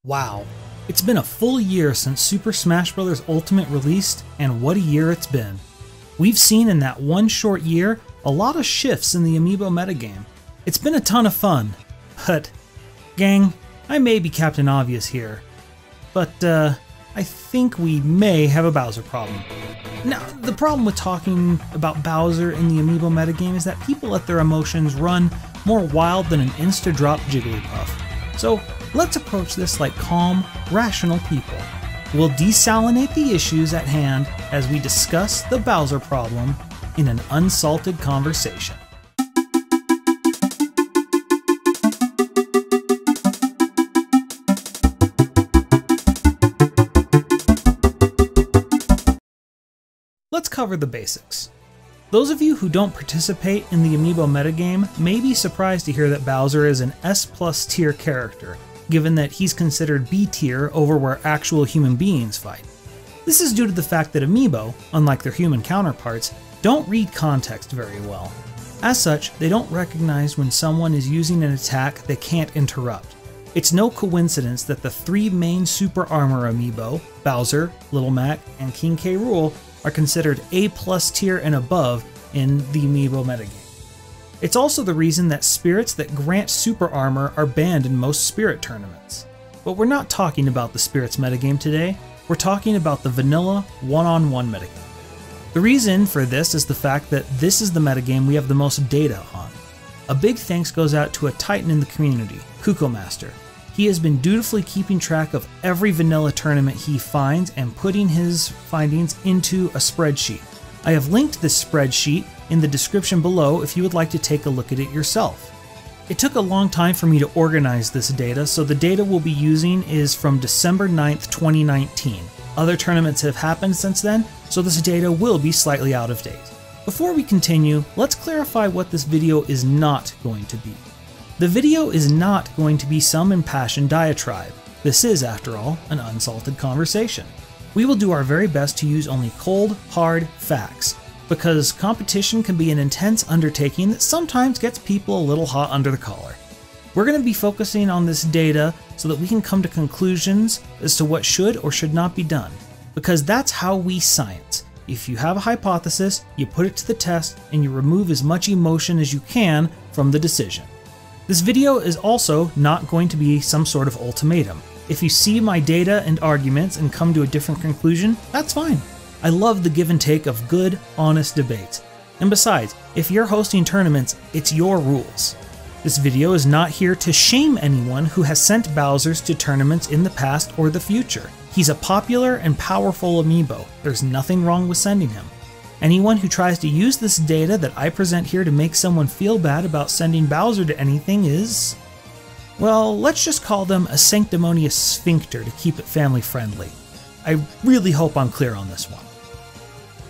Wow, it's been a full year since Super Smash Bros. Ultimate released, and what a year it's been. We've seen in that one short year a lot of shifts in the Amiibo metagame. It's been a ton of fun, but gang, I may be Captain Obvious here, but I think we may have a Bowser problem. Now, the problem with talking about Bowser in the Amiibo metagame is that people let their emotions run more wild than an insta-drop Jigglypuff. So let's approach this like calm, rational people. We'll desalinate the issues at hand as we discuss the Bowser problem in an unsalted conversation. Let's cover the basics. Those of you who don't participate in the Amiibo metagame may be surprised to hear that Bowser is an S+ tier character, given that he's considered B tier over where actual human beings fight. This is due to the fact that Amiibo, unlike their human counterparts, don't read context very well. As such, they don't recognize when someone is using an attack they can't interrupt. It's no coincidence that the three main Super Armor Amiibo, Bowser, Little Mac, and King K. Rool, are considered A+ tier and above in the Amiibo metagame. It's also the reason that spirits that grant super armor are banned in most spirit tournaments. But we're not talking about the spirits metagame today, we're talking about the vanilla one-on-one metagame. The reason for this is the fact that this is the metagame we have the most data on. A big thanks goes out to a titan in the community, Cucco-Master. He has been dutifully keeping track of every vanilla tournament he finds and putting his findings into a spreadsheet. I have linked this spreadsheet in the description below if you would like to take a look at it yourself. It took a long time for me to organize this data, so the data we'll be using is from December 9th, 2019. Other tournaments have happened since then, so this data will be slightly out of date. Before we continue, let's clarify what this video is not going to be. The video is not going to be some impassioned diatribe. This is, after all, an unsalted conversation. We will do our very best to use only cold, hard facts, because competition can be an intense undertaking that sometimes gets people a little hot under the collar. We're going to be focusing on this data so that we can come to conclusions as to what should or should not be done, because that's how we science. If you have a hypothesis, you put it to the test, and you remove as much emotion as you can from the decision. This video is also not going to be some sort of ultimatum. If you see my data and arguments and come to a different conclusion, that's fine. I love the give and take of good, honest debates. And besides, if you're hosting tournaments, it's your rules. This video is not here to shame anyone who has sent Bowsers to tournaments in the past or the future. He's a popular and powerful Amiibo. There's nothing wrong with sending him. Anyone who tries to use this data that I present here to make someone feel bad about sending Bowser to anything is, well, let's just call them a sanctimonious sphincter to keep it family friendly. I really hope I'm clear on this one.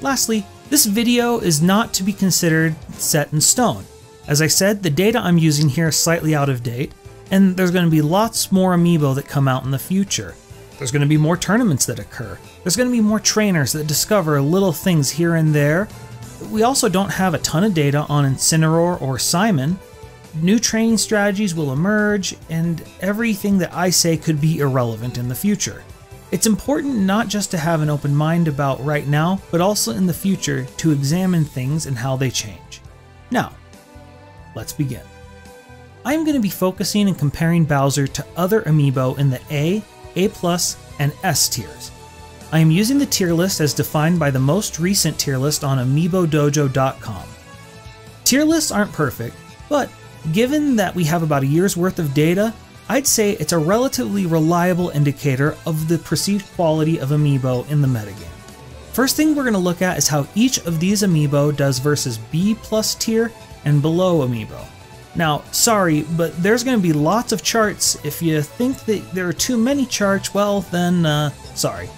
Lastly, this video is not to be considered set in stone. As I said, the data I'm using here is slightly out of date, and there's going to be lots more Amiibo that come out in the future. There's going to be more tournaments that occur. There's going to be more trainers that discover little things here and there. We also don't have a ton of data on Incineroar or Simon. New training strategies will emerge, and everything that I say could be irrelevant in the future. It's important not just to have an open mind about right now, but also in the future to examine things and how they change. Now, let's begin. I'm going to be focusing and comparing Bowser to other Amiibo in the A+, and S tiers. I am using the tier list as defined by the most recent tier list on AmiiboDojo.com. Tier lists aren't perfect, but given that we have about a year's worth of data, I'd say it's a relatively reliable indicator of the perceived quality of Amiibo in the metagame. First thing we're going to look at is how each of these Amiibo does versus B+ tier and below Amiibo. Now, sorry, but there's going to be lots of charts. If you think that there are too many charts, well then, sorry.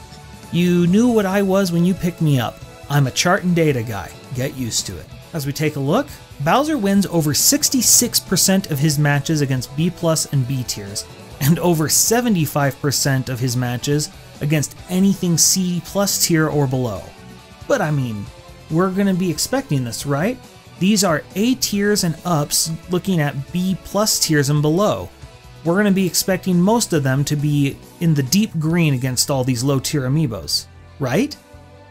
You knew what I was when you picked me up. I'm a chart and data guy. Get used to it. As we take a look, Bowser wins over 66% of his matches against B+ and B tiers, and over 75% of his matches against anything C+ tier or below. But I mean, we're going to be expecting this, right? These are A tiers and ups looking at B+ tiers and below. we're going to be expecting most of them to be in the deep green against all these low tier amiibos, right?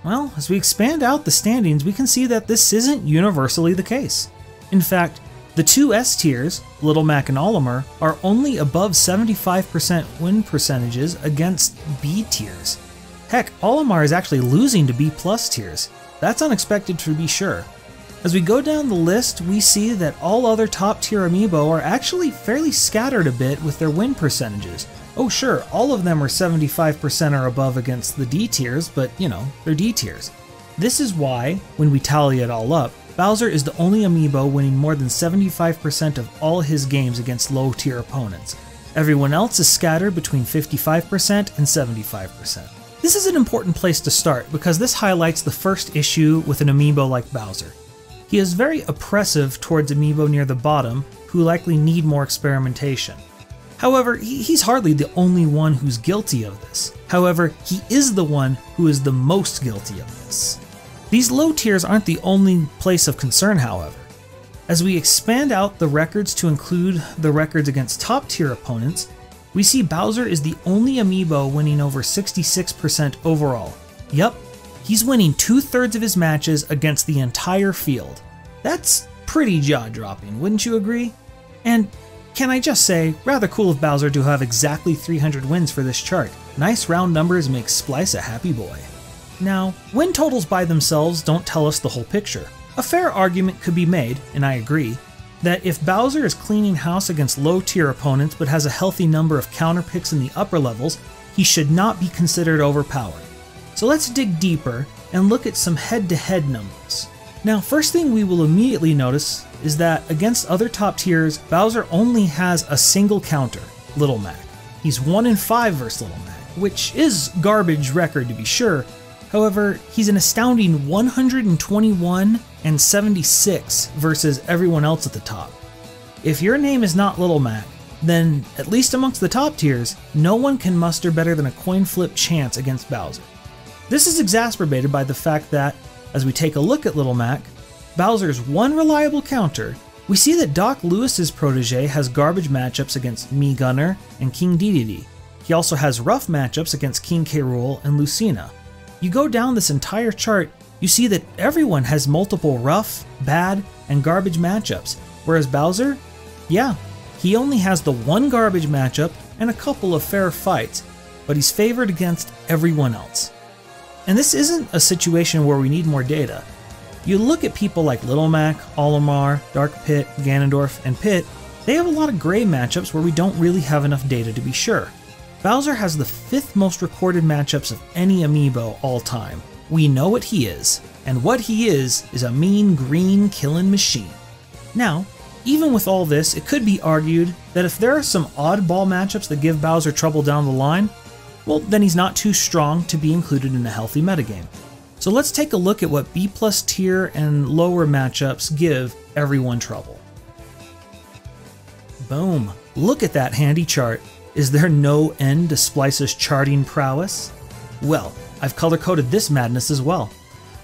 Well, as we expand out the standings, we can see that this isn't universally the case. In fact, the two S tiers, Little Mac and Olimar, are only above 75% win percentages against B tiers. Heck, Olimar is actually losing to B plus tiers. That's unexpected to be sure. As we go down the list, we see that all other top tier amiibo are actually fairly scattered a bit with their win percentages. Oh sure, all of them are 75% or above against the D tiers, but you know, they're D tiers. This is why, when we tally it all up, Bowser is the only amiibo winning more than 75% of all his games against low tier opponents. Everyone else is scattered between 55% and 75%. This is an important place to start because this highlights the first issue with an amiibo like Bowser. He is very oppressive towards amiibo near the bottom who likely need more experimentation. However, he's hardly the only one who's guilty of this. However, he is the one who is the most guilty of this. These low tiers aren't the only place of concern, however. As we expand out the records to include the records against top tier opponents, we see Bowser is the only amiibo winning over 66% overall. Yup, he's winning 2/3 of his matches against the entire field. That's pretty jaw-dropping, wouldn't you agree? And can I just say, rather cool of Bowser to have exactly 300 wins for this chart. Nice round numbers make Splice a happy boy. Now, win totals by themselves don't tell us the whole picture. A fair argument could be made, and I agree, that if Bowser is cleaning house against low tier opponents but has a healthy number of counter picks in the upper levels, he should not be considered overpowered. So let's dig deeper and look at some head-to-head numbers. Now, first thing we will immediately notice is that against other top tiers, Bowser only has a single counter, Little Mac. He's 1 in 5 versus Little Mac, which is garbage record to be sure. However, he's an astounding 121 and 76 versus everyone else at the top. If your name is not Little Mac, then at least amongst the top tiers, no one can muster better than a coin flip chance against Bowser. This is exacerbated by the fact that, as we take a look at Little Mac, Bowser's one reliable counter, we see that Doc Lewis's protege has garbage matchups against Mii Gunner and King Dedede. He also has rough matchups against King K. Rool and Lucina. You go down this entire chart, you see that everyone has multiple rough, bad, and garbage matchups, whereas Bowser, yeah, he only has the one garbage matchup and a couple of fair fights, but he's favored against everyone else. And this isn't a situation where we need more data. You look at people like Little Mac, Olimar, Dark Pit, Ganondorf, and Pit, they have a lot of gray matchups where we don't really have enough data to be sure. Bowser has the 5th most recorded matchups of any amiibo all time. We know what he is, and what he is a mean green killing machine. Now, even with all this, it could be argued that if there are some oddball matchups that give Bowser trouble down the line, well, then he's not too strong to be included in a healthy metagame. So let's take a look at what B+ tier and lower matchups give everyone trouble. Boom, look at that handy chart. Is there no end to Splice's charting prowess? Well, I've color-coded this madness as well.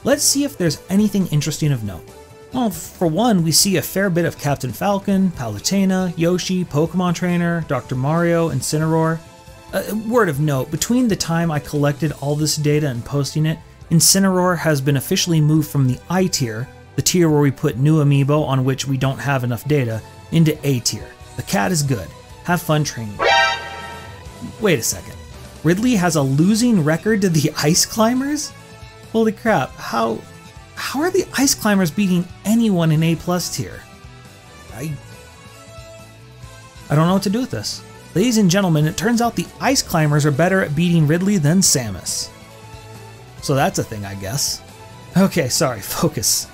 Let's see if there's anything interesting of note. Well, for one, we see a fair bit of Captain Falcon, Palutena, Yoshi, Pokemon Trainer, Dr. Mario, Incineroar. Word of note, between the time I collected all this data and posting it, Incineroar has been officially moved from the I tier, the tier where we put new amiibo on which we don't have enough data, into A tier. The cat is good. Have fun training. Wait a second. Ridley has a losing record to the Ice Climbers? Holy crap, how are the Ice Climbers beating anyone in A+ tier? I don't know what to do with this. Ladies and gentlemen, it turns out the Ice Climbers are better at beating Ridley than Samus. So that's a thing, I guess. Okay, sorry, focus.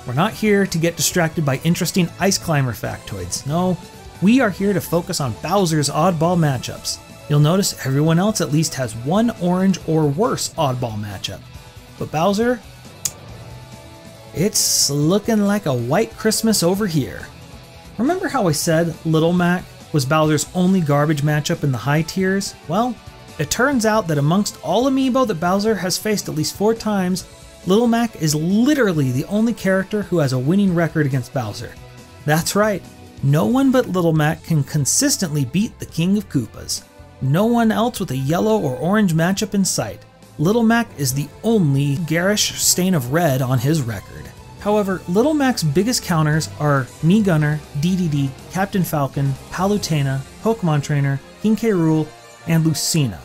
We're not here to get distracted by interesting Ice Climber factoids. No, we are here to focus on Bowser's oddball matchups. You'll notice everyone else at least has one orange or worse oddball matchup. But Bowser, it's looking like a white Christmas over here. Remember how I said Little Mac was Bowser's only garbage matchup in the high tiers? Well, it turns out that amongst all amiibo that Bowser has faced at least 4 times, Little Mac is literally the only character who has a winning record against Bowser. That's right, No one but Little Mac can consistently beat the King of Koopas. No one else with a yellow or orange matchup in sight. Little Mac is the only garish stain of red on his record. However, Little Mac's biggest counters are Knee Gunner, DDD, Captain Falcon, Palutena, Pokemon Trainer, King K. Rool, and Lucina.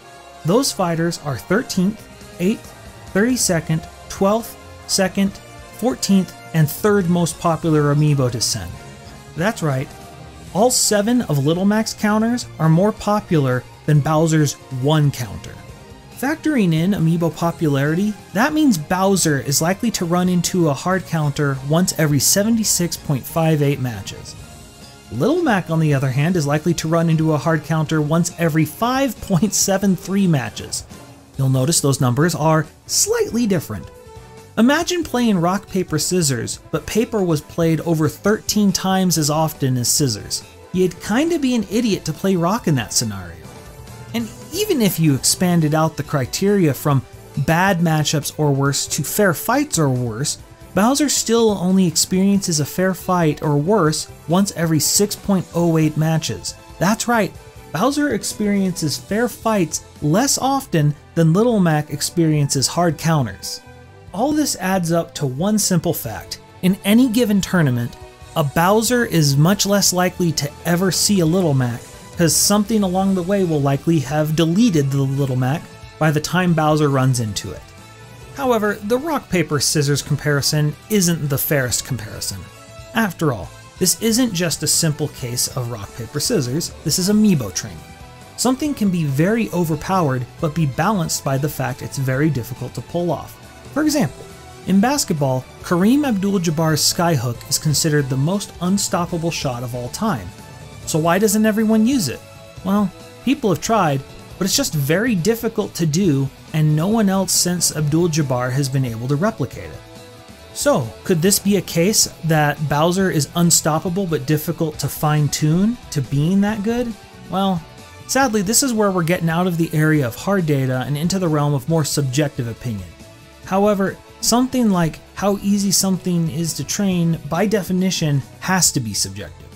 Those fighters are 13th, 8th, 32nd, 12th, 2nd, 14th, and 3rd most popular amiibo to send. That's right, all 7 of Little Mac's counters are more popular than Bowser's 1 counter. Factoring in amiibo popularity, that means Bowser is likely to run into a hard counter once every 76.58 matches. Little Mac, on the other hand, is likely to run into a hard counter once every 5.73 matches. You'll notice those numbers are slightly different. Imagine playing rock, paper, scissors, but paper was played over 13 times as often as scissors. You'd kinda be an idiot to play rock in that scenario. And even if you expanded out the criteria from bad matchups or worse to fair fights or worse, Bowser still only experiences a fair fight or worse once every 6.08 matches. That's right, Bowser experiences fair fights less often than Little Mac experiences hard counters. All this adds up to one simple fact. In any given tournament, a Bowser is much less likely to ever see a Little Mac, because something along the way will likely have deleted the Little Mac by the time Bowser runs into it. However, the rock, paper, scissors comparison isn't the fairest comparison. After all, this isn't just a simple case of rock, paper, scissors, this is amiibo training. Something can be very overpowered but be balanced by the fact it's very difficult to pull off. For example, in basketball, Kareem Abdul-Jabbar's skyhook is considered the most unstoppable shot of all time. So why doesn't everyone use it? Well, people have tried, but it's just very difficult to do, and no one else since Abdul-Jabbar has been able to replicate it. So, could this be a case that Bowser is unstoppable but difficult to fine-tune to being that good? Well, sadly, this is where we're getting out of the area of hard data and into the realm of more subjective opinion. However, something like how easy something is to train, by definition, has to be subjective.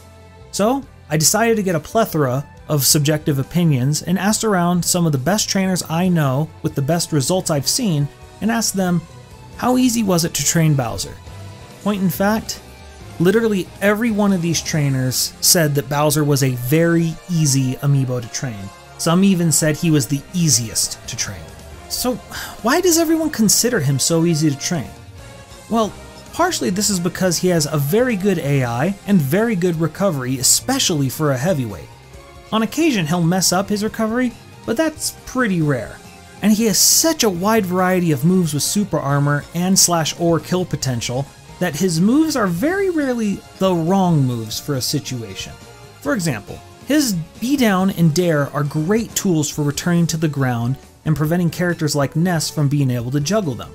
So, I decided to get a plethora of subjective opinions and asked around some of the best trainers I know with the best results I've seen and asked them, how easy was it to train Bowser? Point in fact, literally every one of these trainers said that Bowser was a very easy amiibo to train. Some even said he was the easiest to train. So why does everyone consider him so easy to train? Well, partially this is because he has a very good AI and very good recovery, especially for a heavyweight. On occasion he'll mess up his recovery, but that's pretty rare. And he has such a wide variety of moves with super armor and /or kill potential that his moves are very rarely the wrong moves for a situation. For example, his beatdown and dare are great tools for returning to the ground and preventing characters like Ness from being able to juggle them.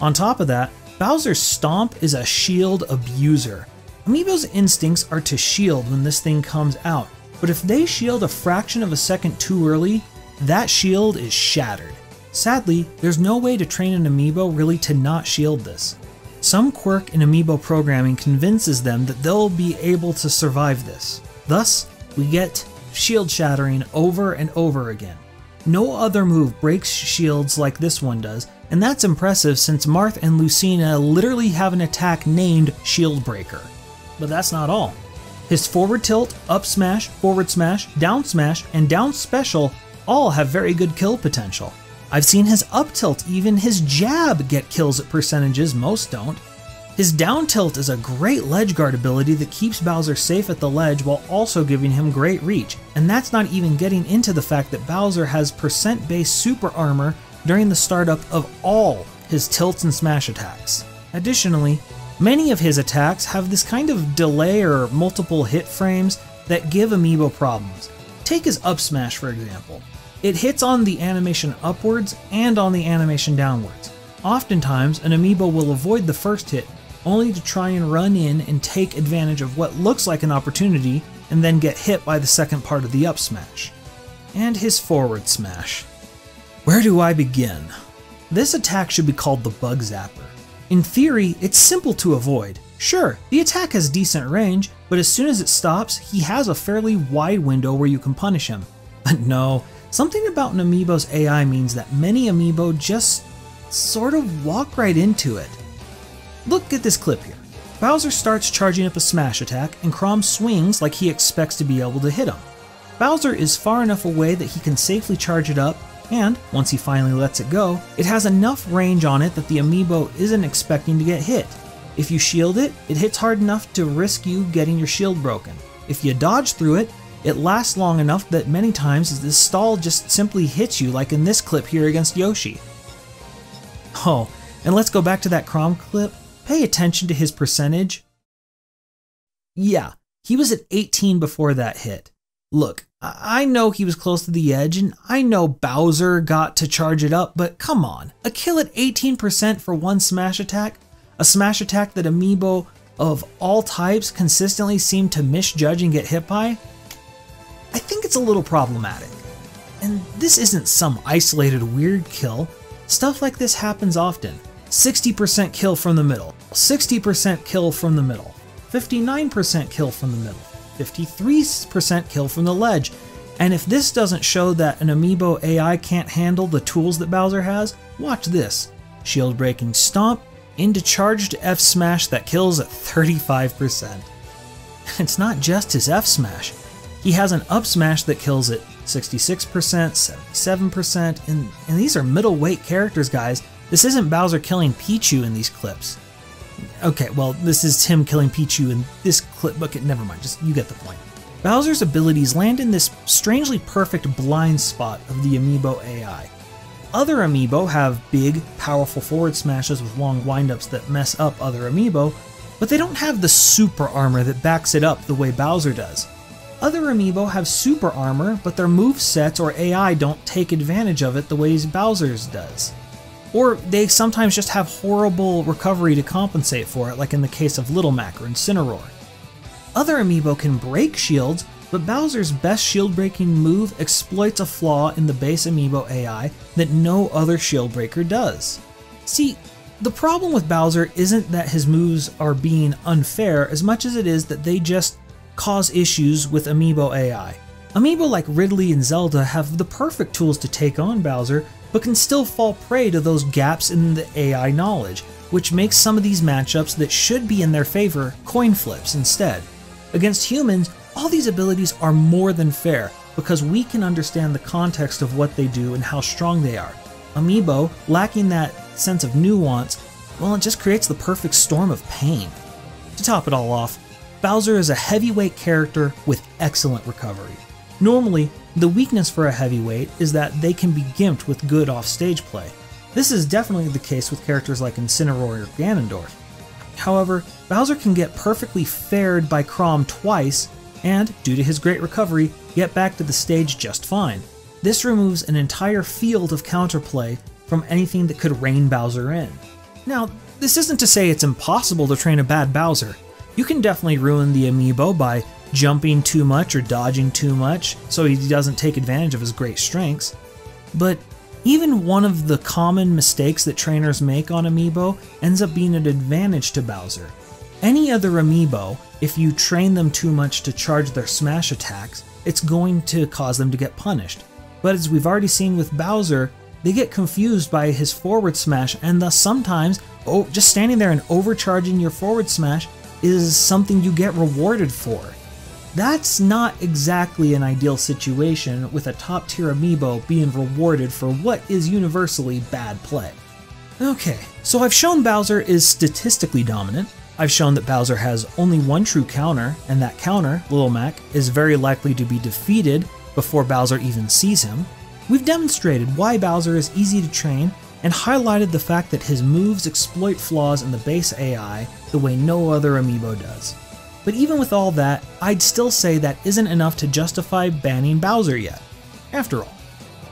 On top of that, Bowser's Stomp is a shield abuser. Amiibo's instincts are to shield when this thing comes out, but if they shield a fraction of a second too early, that shield is shattered. Sadly, there's no way to train an amiibo really to not shield this. Some quirk in amiibo programming convinces them that they'll be able to survive this. Thus, we get shield shattering over and over again. No other move breaks shields like this one does, and that's impressive since Marth and Lucina literally have an attack named Shield Breaker. But that's not all. His forward tilt, up smash, forward smash, and down special all have very good kill potential. I've seen his up tilt, even his jab, get kills at percentages most don't. His down tilt is a great ledge guard ability that keeps Bowser safe at the ledge while also giving him great reach, and that's not even getting into the fact that Bowser has percent-based super armor during the startup of all his tilts and smash attacks. Additionally, many of his attacks have this kind of delay or multiple hit frames that give amiibo problems. Take his up smash for example. It hits on the animation upwards and on the animation downwards. Oftentimes, an amiibo will avoid the first hit, only to try and run in and take advantage of what looks like an opportunity and then get hit by the second part of the up smash. And his forward smash. Where do I begin? This attack should be called the Bug Zapper. In theory, it's simple to avoid. Sure, the attack has decent range, but as soon as it stops, he has a fairly wide window where you can punish him. But no, something about an Amiibo's AI means that many Amiibo just sort of walk right into it. Look at this clip here. Bowser starts charging up a smash attack, and Chrom swings like he expects to be able to hit him. Bowser is far enough away that he can safely charge it up, and once he finally lets it go, it has enough range on it that the Amiibo isn't expecting to get hit. If you shield it, it hits hard enough to risk you getting your shield broken. If you dodge through it, it lasts long enough that many times this stall just simply hits you, like in this clip here against Yoshi. Oh, and let's go back to that Chrom clip. Pay attention to his percentage. Yeah, he was at 18 before that hit. Look, I know he was close to the edge, and I know Bowser got to charge it up, but come on, a kill at 18% for one smash attack? A smash attack that Amiibo of all types consistently seem to misjudge and get hit by? I think it's a little problematic. And this isn't some isolated weird kill. Stuff like this happens often. 60% kill from the middle, 60% kill from the middle, 59% kill from the middle, 53% kill from the ledge. And if this doesn't show that an Amiibo AI can't handle the tools that Bowser has, watch this. Shield breaking stomp into charged F smash that kills at 35%. It's not just his F smash. He has an up smash that kills at 66%, 77%, and these are middleweight characters, guys. This isn't Bowser killing Pichu in these clips. Okay, well, this is him killing Pichu in this clip, but never mind, just you get the point. Bowser's abilities land in this strangely perfect blind spot of the Amiibo AI. Other Amiibo have big, powerful forward smashes with long windups that mess up other Amiibo, but they don't have the super armor that backs it up the way Bowser does. Other Amiibo have super armor, but their movesets or AI don't take advantage of it the ways Bowser's does. Or they sometimes just have horrible recovery to compensate for it, like in the case of Little Mac or Incineroar. Other Amiibo can break shields, but Bowser's best shield breaking move exploits a flaw in the base Amiibo AI that no other shield breaker does. See, the problem with Bowser isn't that his moves are being unfair as much as it is that they just cause issues with Amiibo AI. Amiibo like Ridley and Zelda have the perfect tools to take on Bowser, but can still fall prey to those gaps in the AI knowledge, which makes some of these matchups that should be in their favor coin flips instead. Against humans, all these abilities are more than fair because we can understand the context of what they do and how strong they are. Amiibo, lacking that sense of nuance, well, it just creates the perfect storm of pain. To top it all off, Bowser is a heavyweight character with excellent recovery. Normally, the weakness for a heavyweight is that they can be gimped with good off-stage play. This is definitely the case with characters like Incineroar or Ganondorf. However, Bowser can get perfectly fared by Chrom twice, and, due to his great recovery, get back to the stage just fine. This removes an entire field of counterplay from anything that could rein Bowser in. Now, this isn't to say it's impossible to train a bad Bowser. You can definitely ruin the Amiibo by jumping too much or dodging too much so he doesn't take advantage of his great strengths. But even one of the common mistakes that trainers make on Amiibo ends up being an advantage to Bowser. Any other Amiibo, if you train them too much to charge their smash attacks, it's going to cause them to get punished. But as we've already seen with Bowser, they get confused by his forward smash, and thus sometimes just standing there and overcharging your forward smash is something you get rewarded for. That's not exactly an ideal situation with a top tier Amiibo being rewarded for what is universally bad play. Okay, so I've shown Bowser is statistically dominant. I've shown that Bowser has only one true counter, and that counter, Little Mac, is very likely to be defeated before Bowser even sees him. We've demonstrated why Bowser is easy to train and highlighted the fact that his moves exploit flaws in the base AI the way no other Amiibo does. But even with all that, I'd still say that isn't enough to justify banning Bowser yet. After all,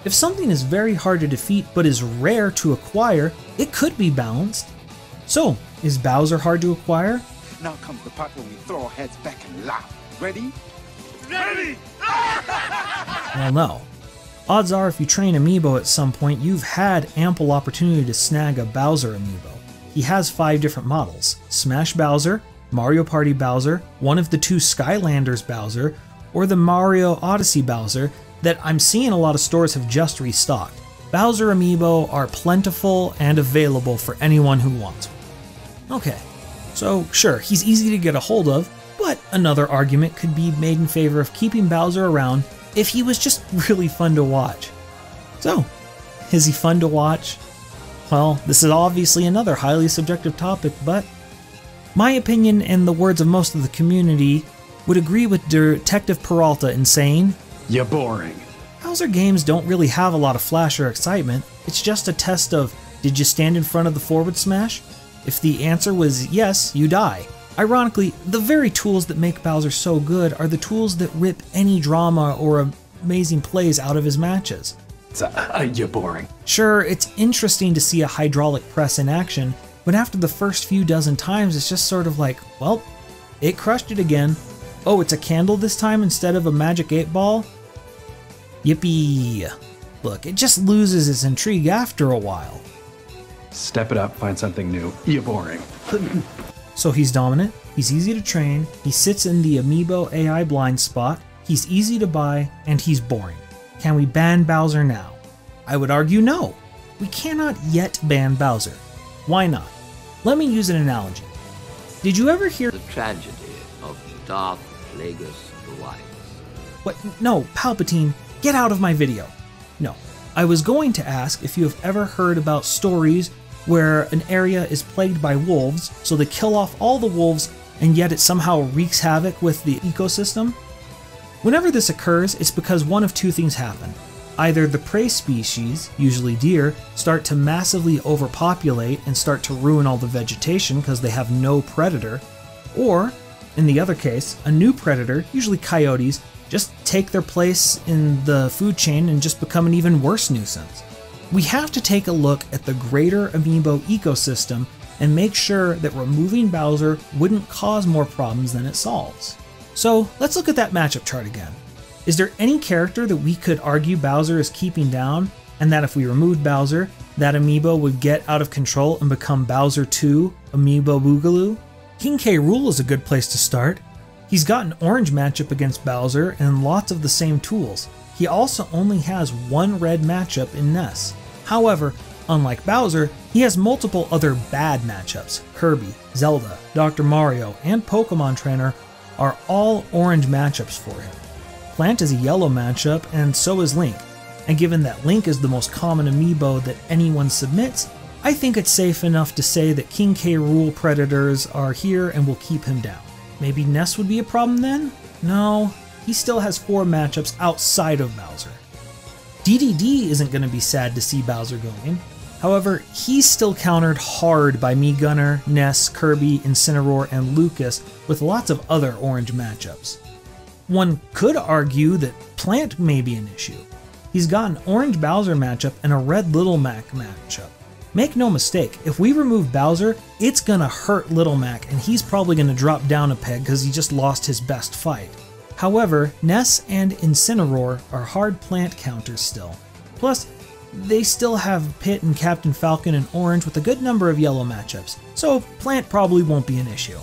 if something is very hard to defeat but is rare to acquire, it could be balanced. So, is Bowser hard to acquire? Now comes the part where we throw our heads back and laugh. Ready? Ready! Well, no. Odds are if you train Amiibo at some point, you've had ample opportunity to snag a Bowser Amiibo. He has 5 different models: Smash Bowser, Mario Party Bowser, one of the two Skylanders Bowser, or the Mario Odyssey Bowser that I'm seeing a lot of stores have just restocked. Bowser Amiibo are plentiful and available for anyone who wants one. Okay, so sure, he's easy to get a hold of, but another argument could be made in favor of keeping Bowser around if he was just really fun to watch. So, is he fun to watch? Well, this is obviously another highly subjective topic, but my opinion and the words of most of the community would agree with Detective Peralta in saying, "You're boring." Bowser games don't really have a lot of flash or excitement. It's just a test of, did you stand in front of the forward smash? If the answer was yes, you die. Ironically, the very tools that make Bowser so good are the tools that rip any drama or amazing plays out of his matches. You're boring. Sure, it's interesting to see a hydraulic press in action, but after the first few dozen times, it's just sort of like, well, it crushed it again. Oh, it's a candle this time instead of a magic 8-ball? Yippee! Look, it just loses its intrigue after a while. Step it up, find something new. You're boring. So he's dominant, he's easy to train, he sits in the Amiibo AI blind spot, he's easy to buy, and he's boring. Can we ban Bowser now? I would argue no. We cannot yet ban Bowser. Why not? Let me use an analogy. Did you ever hear the tragedy of Darth Plagueis the Wise? What? No, Palpatine, get out of my video. No. I was going to ask if you have ever heard about stories where an area is plagued by wolves, so they kill off all the wolves, and yet it somehow wreaks havoc with the ecosystem? Whenever this occurs, it's because one of two things happen. Either the prey species, usually deer, start to massively overpopulate and start to ruin all the vegetation because they have no predator, or, in the other case, a new predator, usually coyotes, just take their place in the food chain and just become an even worse nuisance. We have to take a look at the greater Amiibo ecosystem and make sure that removing Bowser wouldn't cause more problems than it solves. So let's look at that matchup chart again. Is there any character that we could argue Bowser is keeping down, and that if we removed Bowser, that Amiibo would get out of control and become Bowser 2, Amiibo Boogaloo? King K. Rool is a good place to start. He's got an orange matchup against Bowser and lots of the same tools. He also only has one red matchup in Ness. However, unlike Bowser, he has multiple other bad matchups. Kirby, Zelda, Dr. Mario, and Pokemon Trainer are all orange matchups for him. Plant is a yellow matchup, and so is Link. And given that Link is the most common Amiibo that anyone submits, I think it's safe enough to say that King K. Rool predators are here and will keep him down. Maybe Ness would be a problem then? No, he still has 4 matchups outside of Bowser. DDD isn't going to be sad to see Bowser going. However, he's still countered hard by Mii Gunner, Ness, Kirby, Incineroar, and Lucas with lots of other orange matchups. One could argue that Plant may be an issue. He's got an orange Bowser matchup and a red Little Mac matchup. Make no mistake, if we remove Bowser, it's gonna hurt Little Mac and he's probably gonna drop down a peg because he just lost his best fight. However, Ness and Incineroar are hard Plant counters still. Plus, they still have Pit and Captain Falcon in orange with a good number of yellow matchups, so Plant probably won't be an issue.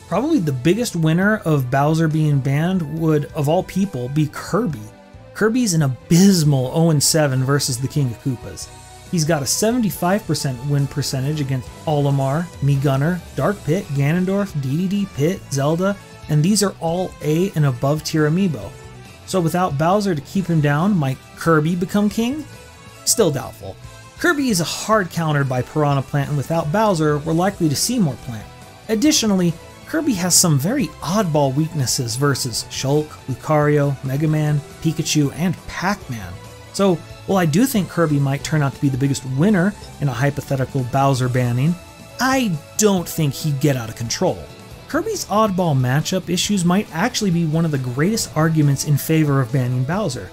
Probably the biggest winner of Bowser being banned would, of all people, be Kirby. Kirby's an abysmal 0-7 versus the King of Koopas. He's got a 75% win percentage against Olimar, Mii Gunner, Dark Pit, Ganondorf, DDD, Pit, Zelda, and these are all A and above tier Amiibo. So without Bowser to keep him down, might Kirby become king? Still doubtful. Kirby is a hard counter by Piranha Plant, and without Bowser, we're likely to see more Plant. Additionally, Kirby has some very oddball weaknesses versus Shulk, Lucario, Mega Man, Pikachu, and Pac-Man. So, while I do think Kirby might turn out to be the biggest winner in a hypothetical Bowser banning, I don't think he'd get out of control. Kirby's oddball matchup issues might actually be one of the greatest arguments in favor of banning Bowser.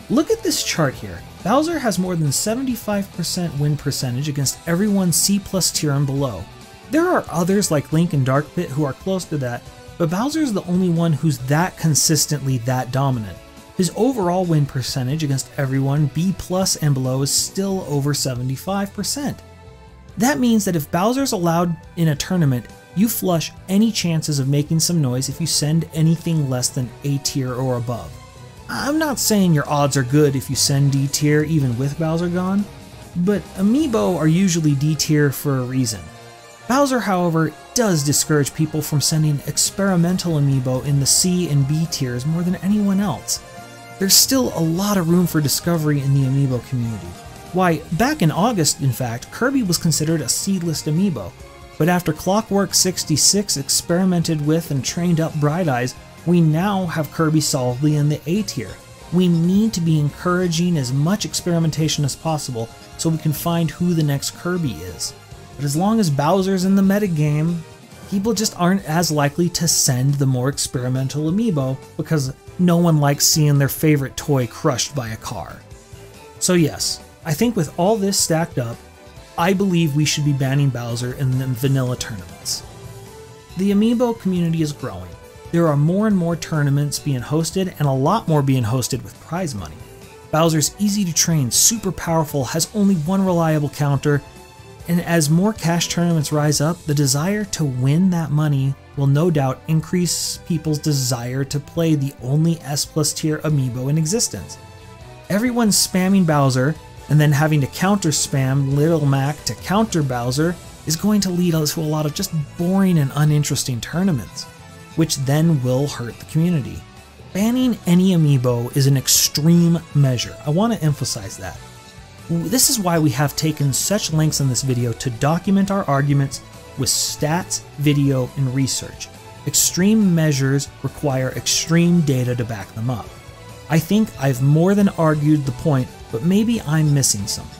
Look at this chart here. Bowser has more than 75% win percentage against everyone C+ tier and below. There are others like Link and Dark Pit who are close to that, but Bowser's the only one who's that consistently that dominant. His overall win percentage against everyone B+ and below is still over 75%. That means that if Bowser's allowed in a tournament, you flush any chances of making some noise if you send anything less than A tier or above. I'm not saying your odds are good if you send D tier even with Bowser gone, but Amiibo are usually D tier for a reason. Bowser, however, does discourage people from sending experimental Amiibo in the C and B tiers more than anyone else. There's still a lot of room for discovery in the Amiibo community. Why, back in August, in fact, Kirby was considered a C-list Amiibo, but after Clockwork 66 experimented with and trained up Bright Eyes, we now have Kirby solidly in the A tier. We need to be encouraging as much experimentation as possible so we can find who the next Kirby is. But as long as Bowser's in the metagame, people just aren't as likely to send the more experimental Amiibo because no one likes seeing their favorite toy crushed by a car. So yes, I think with all this stacked up, I believe we should be banning Bowser in the vanilla tournaments. The Amiibo community is growing. There are more and more tournaments being hosted and a lot more being hosted with prize money. Bowser's easy to train, super powerful, has only one reliable counter, and as more cash tournaments rise up, the desire to win that money will no doubt increase people's desire to play the only S+ tier Amiibo in existence. Everyone's spamming Bowser, and then having to counter spam Little Mac to counter Bowser is going to lead us to a lot of just boring and uninteresting tournaments, which then will hurt the community. Banning any Amiibo is an extreme measure. I want to emphasize that. This is why we have taken such lengths in this video to document our arguments with stats, video, and research. Extreme measures require extreme data to back them up. I think I've more than argued the point, but maybe I'm missing something.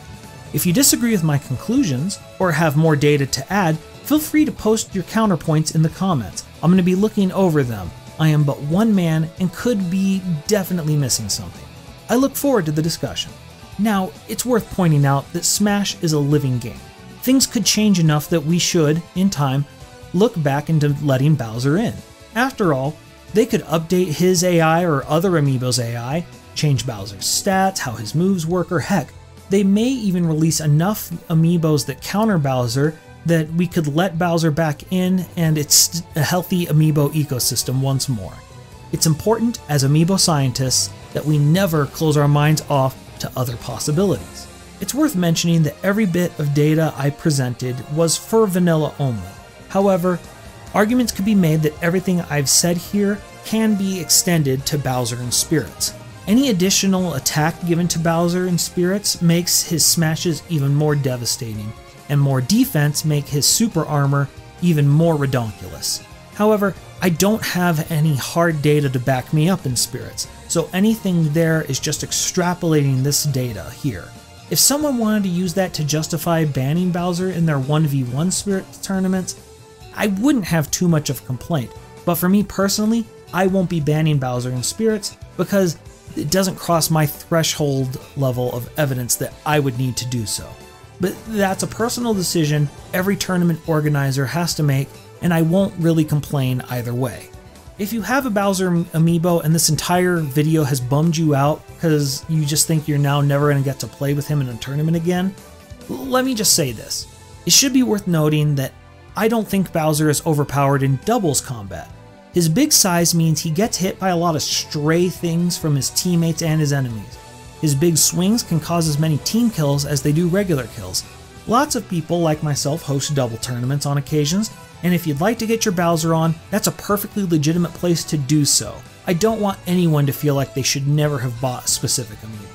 If you disagree with my conclusions, or have more data to add, feel free to post your counterpoints in the comments. I'm going to be looking over them. I am but one man and could be definitely missing something. I look forward to the discussion. Now, it's worth pointing out that Smash is a living game. Things could change enough that we should, in time, look back into letting Bowser in. After all, they could update his AI or other Amiibo's AI, change Bowser's stats, how his moves work, or heck, they may even release enough Amiibos that counter Bowser that we could let Bowser back in and it's a healthy Amiibo ecosystem once more. It's important as Amiibo scientists that we never close our minds off to other possibilities. It's worth mentioning that every bit of data I presented was for vanilla only. However, arguments could be made that everything I've said here can be extended to Bowser and Spirits. Any additional attack given to Bowser and Spirits makes his smashes even more devastating, and more defense make his super armor even more redonkulous. However, I don't have any hard data to back me up in Spirits, so anything there is just extrapolating this data here. If someone wanted to use that to justify banning Bowser in their 1v1 Spirits tournaments, I wouldn't have too much of a complaint, but for me personally, I won't be banning Bowser in Spirits because it doesn't cross my threshold level of evidence that I would need to do so. But that's a personal decision every tournament organizer has to make, and I won't really complain either way. If you have a Bowser Amiibo and this entire video has bummed you out because you just think you're now never going to get to play with him in a tournament again, let me just say this. It should be worth noting that I don't think Bowser is overpowered in doubles combat. His big size means he gets hit by a lot of stray things from his teammates and his enemies. His big swings can cause as many team kills as they do regular kills. Lots of people like myself host double tournaments on occasions, and if you'd like to get your Bowser on, that's a perfectly legitimate place to do so. I don't want anyone to feel like they should never have bought a specific Amiibo.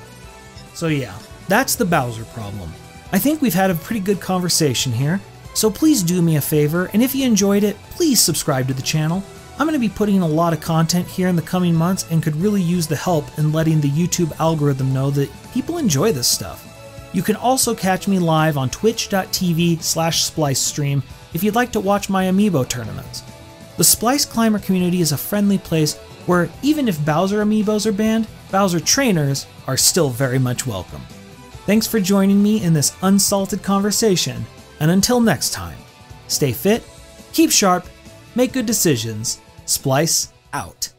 So yeah, that's the Bowser problem. I think we've had a pretty good conversation here, so please do me a favor, and if you enjoyed it, please subscribe to the channel. I'm going to be putting a lot of content here in the coming months and could really use the help in letting the YouTube algorithm know that people enjoy this stuff. You can also catch me live on twitch.tv/SpliceStream if you'd like to watch my Amiibo tournaments. The Splice Climber community is a friendly place where even if Bowser Amiibos are banned, Bowser trainers are still very much welcome. Thanks for joining me in this unsalted conversation, and until next time, stay fit, keep sharp, make good decisions. Splice out.